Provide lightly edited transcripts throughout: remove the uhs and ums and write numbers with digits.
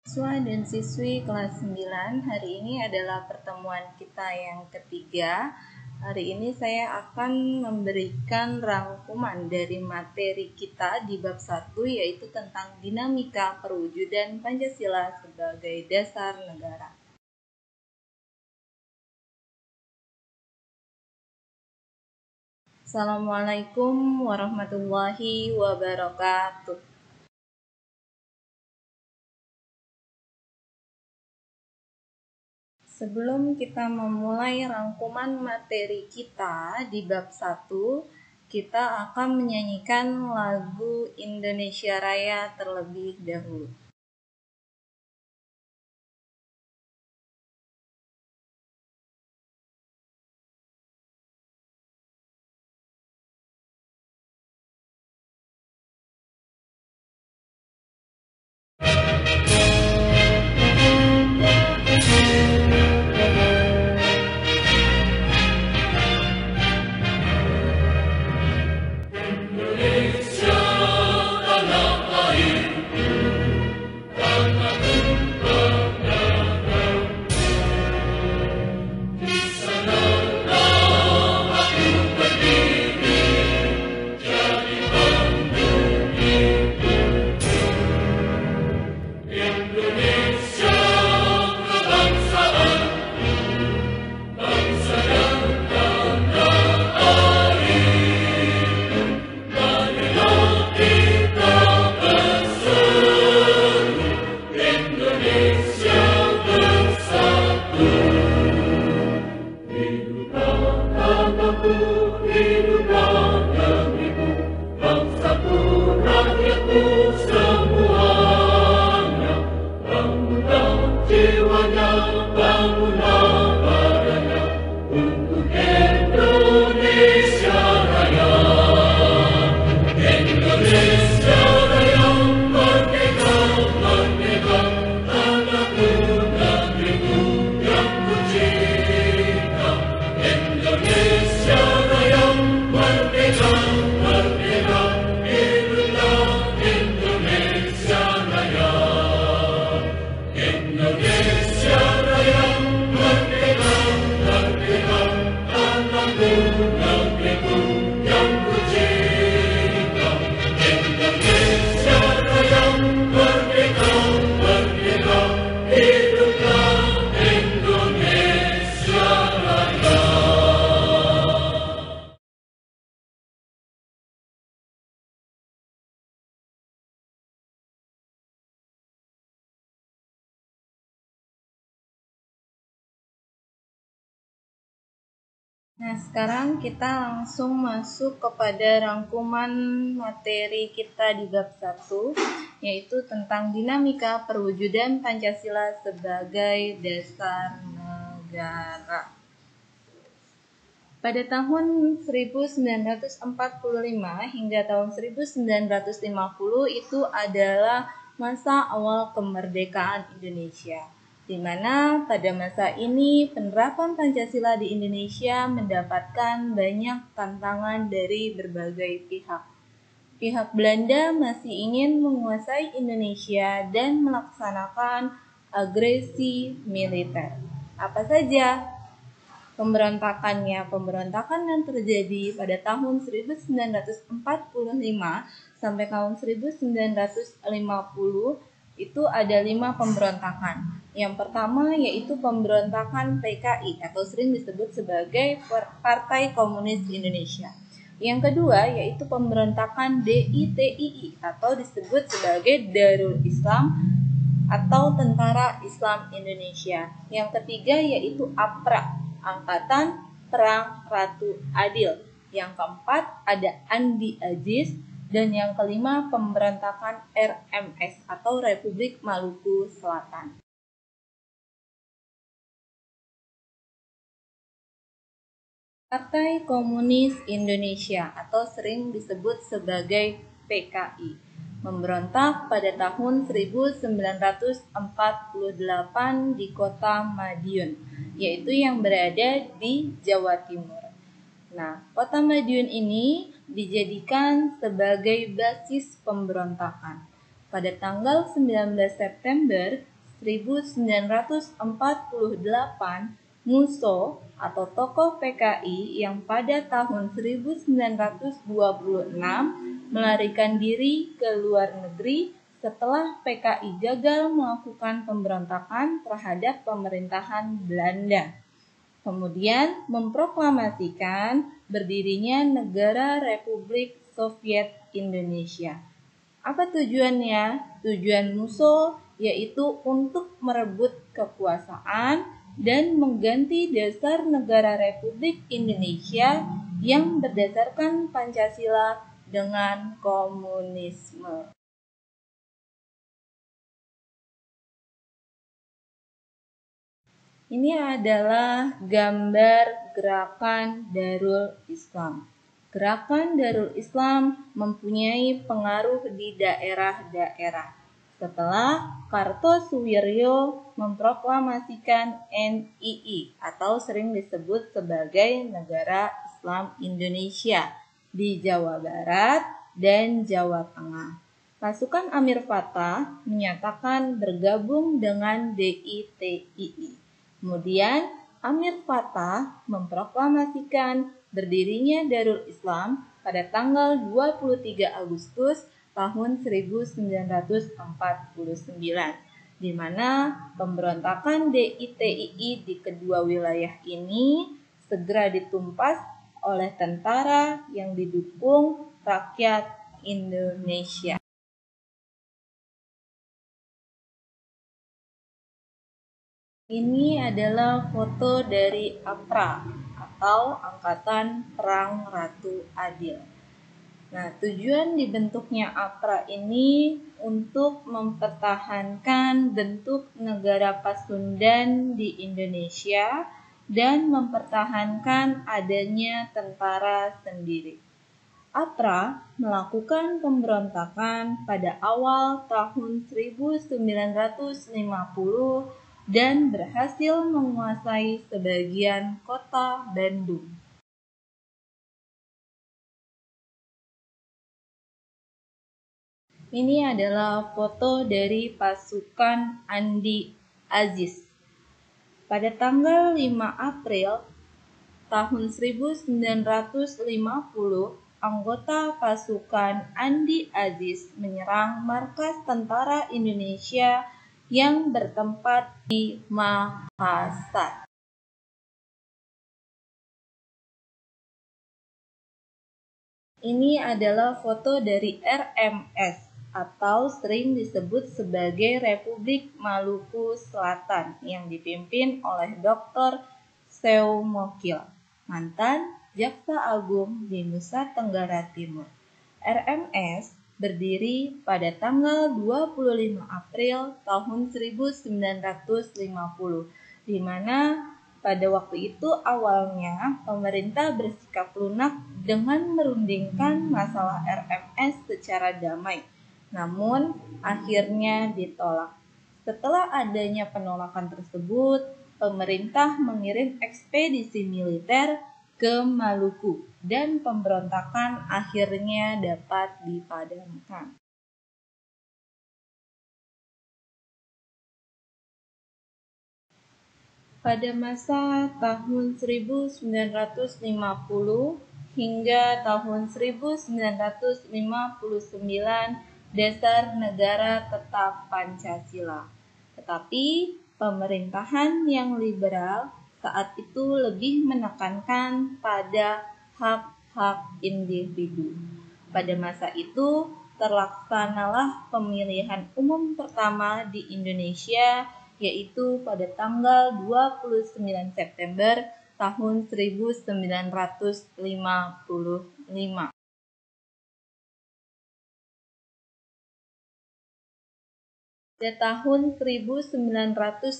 Siswa dan siswi kelas 9, hari ini adalah pertemuan kita yang ketiga. Hari ini saya akan memberikan rangkuman dari materi kita di bab 1, yaitu tentang dinamika perwujudan Pancasila sebagai dasar negara. Assalamualaikum warahmatullahi wabarakatuh. Sebelum kita memulai rangkuman materi kita di bab 1, kita akan menyanyikan lagu Indonesia Raya terlebih dahulu. Nah, sekarang kita langsung masuk kepada rangkuman materi kita di bab 1, yaitu tentang dinamika perwujudan Pancasila sebagai dasar negara. Pada tahun 1945 hingga tahun 1950 itu adalah masa awal kemerdekaan Indonesia, di mana pada masa ini penerapan Pancasila di Indonesia mendapatkan banyak tantangan dari berbagai pihak. Pihak Belanda masih ingin menguasai Indonesia dan melaksanakan agresi militer. Apa saja pemberontakannya? Pemberontakan yang terjadi pada tahun 1945 sampai tahun 1950 itu ada 5 pemberontakan. Yang pertama yaitu pemberontakan PKI atau sering disebut sebagai Partai Komunis Indonesia. Yang kedua yaitu pemberontakan DITII atau disebut sebagai Darul Islam atau Tentara Islam Indonesia. Yang ketiga yaitu APRA, Angkatan Perang Ratu Adil. Yang keempat ada Andi Aziz. Dan yang kelima pemberontakan RMS atau Republik Maluku Selatan. Partai Komunis Indonesia atau sering disebut sebagai PKI memberontak pada tahun 1948 di kota Madiun, yaitu yang berada di Jawa Timur. Nah, kota Madiun ini dijadikan sebagai basis pemberontakan. Pada tanggal 19 September 1948, Musso atau tokoh PKI yang pada tahun 1926 melarikan diri ke luar negeri setelah PKI gagal melakukan pemberontakan terhadap pemerintahan Belanda. Kemudian memproklamasikan berdirinya Negara Republik Soviet Indonesia. Apa tujuannya? Tujuan Musso yaitu untuk merebut kekuasaan dan mengganti dasar Negara Republik Indonesia yang berdasarkan Pancasila dengan komunisme. Ini adalah gambar gerakan Darul Islam. Gerakan Darul Islam mempunyai pengaruh di daerah-daerah. Setelah Kartosuwiryo memproklamasikan NII atau sering disebut sebagai Negara Islam Indonesia di Jawa Barat dan Jawa Tengah. Pasukan Amir Fattah menyatakan bergabung dengan DITII. Kemudian Amir Fattah memproklamasikan berdirinya Darul Islam pada tanggal 23 Agustus tahun 1949, di mana pemberontakan DITII di kedua wilayah ini segera ditumpas oleh tentara yang didukung rakyat Indonesia. Ini adalah foto dari APRA atau Angkatan Perang Ratu Adil. Nah, tujuan dibentuknya APRA ini untuk mempertahankan bentuk negara Pasundan di Indonesia dan mempertahankan adanya tentara sendiri. APRA melakukan pemberontakan pada awal tahun 1950 dan berhasil menguasai sebagian kota Bandung. Ini adalah foto dari pasukan Andi Aziz. Pada tanggal 5 April tahun 1950, anggota pasukan Andi Aziz menyerang markas tentara Indonesia yang bertempat di Makassar. Ini adalah foto dari RMS atau sering disebut sebagai Republik Maluku Selatan yang dipimpin oleh Dr. Seu Mokil, mantan Jaksa Agung di Nusa Tenggara Timur. RMS berdiri pada tanggal 25 April tahun 1950, di mana pada waktu itu awalnya pemerintah bersikap lunak dengan merundingkan masalah RMS secara damai, namun akhirnya ditolak. Setelah adanya penolakan tersebut, pemerintah mengirim ekspedisi militer ke Maluku dan pemberontakan akhirnya dapat dipadamkan. Pada masa tahun 1950 hingga tahun 1959, dasar negara tetap Pancasila. Tetapi pemerintahan yang liberal saat itu lebih menekankan pada hak-hak individu. Pada masa itu terlaksanalah pemilihan umum pertama di Indonesia, yaitu pada tanggal 29 September tahun 1955. Pada tahun 1959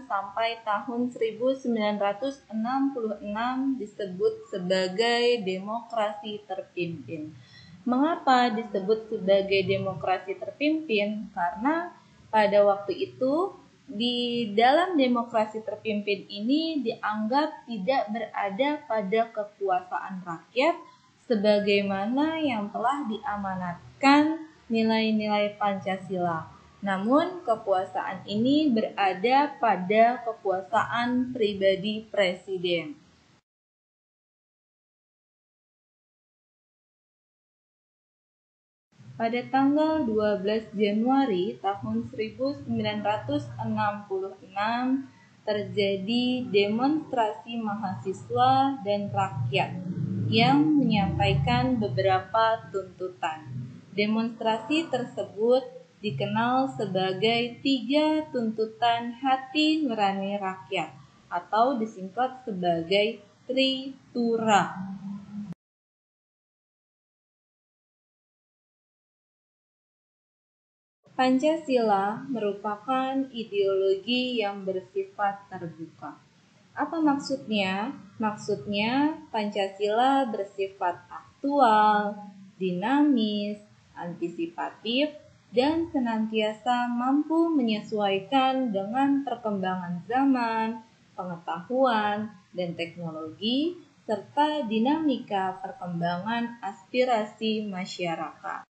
sampai tahun 1966 disebut sebagai demokrasi terpimpin. Mengapa disebut sebagai demokrasi terpimpin? Karena pada waktu itu di dalam demokrasi terpimpin ini dianggap tidak berada pada kekuasaan rakyat sebagaimana yang telah diamanatkan nilai-nilai Pancasila. Namun, kekuasaan ini berada pada kekuasaan pribadi presiden. Pada tanggal 12 Januari tahun 1966 terjadi demonstrasi mahasiswa dan rakyat yang menyampaikan beberapa tuntutan. Demonstrasi tersebut dikenal sebagai 3 tuntutan hati nurani rakyat atau disingkat sebagai Tritura. Pancasila merupakan ideologi yang bersifat terbuka. Apa maksudnya? Maksudnya Pancasila bersifat aktual, dinamis, antisipatif, dan senantiasa mampu menyesuaikan dengan perkembangan zaman, pengetahuan, dan teknologi, serta dinamika perkembangan aspirasi masyarakat.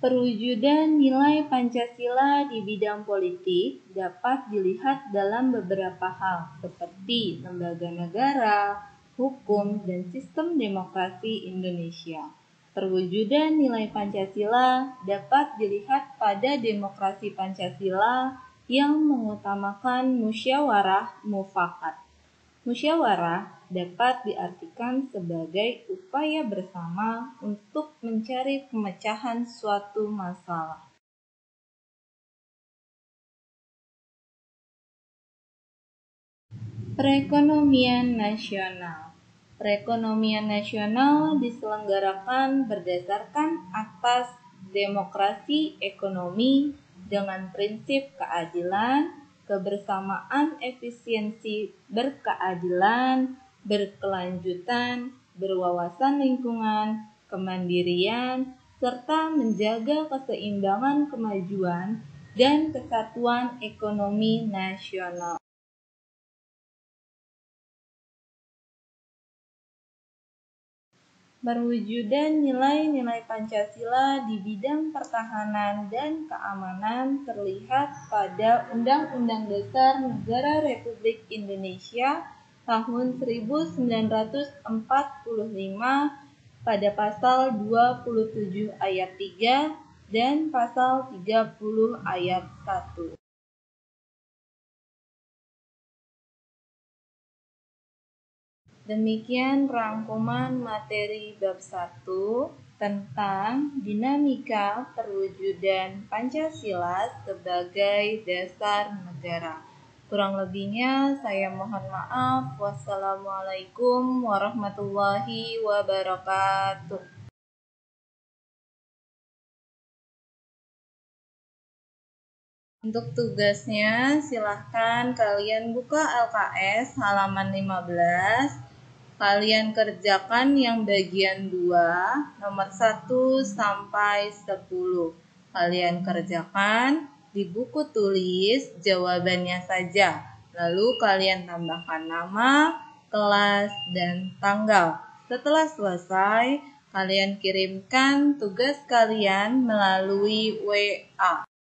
Perwujudan nilai Pancasila di bidang politik dapat dilihat dalam beberapa hal, seperti lembaga negara, hukum, dan sistem demokrasi Indonesia. Perwujudan nilai Pancasila dapat dilihat pada demokrasi Pancasila yang mengutamakan musyawarah mufakat. Musyawarah dapat diartikan sebagai upaya bersama untuk mencari pemecahan suatu masalah. Perekonomian nasional. Perekonomian nasional diselenggarakan berdasarkan asas demokrasi ekonomi dengan prinsip keadilan, kebersamaan, efisiensi, berkeadilan, berkelanjutan, berwawasan lingkungan, kemandirian, serta menjaga keseimbangan kemajuan dan kesatuan ekonomi nasional. Perwujudan nilai-nilai Pancasila di bidang pertahanan dan keamanan terlihat pada Undang-Undang Dasar Negara Republik Indonesia tahun 1945 pada pasal 27 ayat 3 dan pasal 30 ayat 1. Demikian rangkuman materi bab 1 tentang dinamika perwujudan Pancasila sebagai dasar negara. Kurang lebihnya saya mohon maaf. Wassalamualaikum warahmatullahi wabarakatuh. Untuk tugasnya, silahkan kalian buka LKS halaman 15. Kalian kerjakan yang bagian 2, nomor 1 sampai 10. Kalian kerjakan di buku tulis jawabannya saja. Lalu kalian tambahkan nama, kelas, dan tanggal. Setelah selesai, kalian kirimkan tugas kalian melalui WA.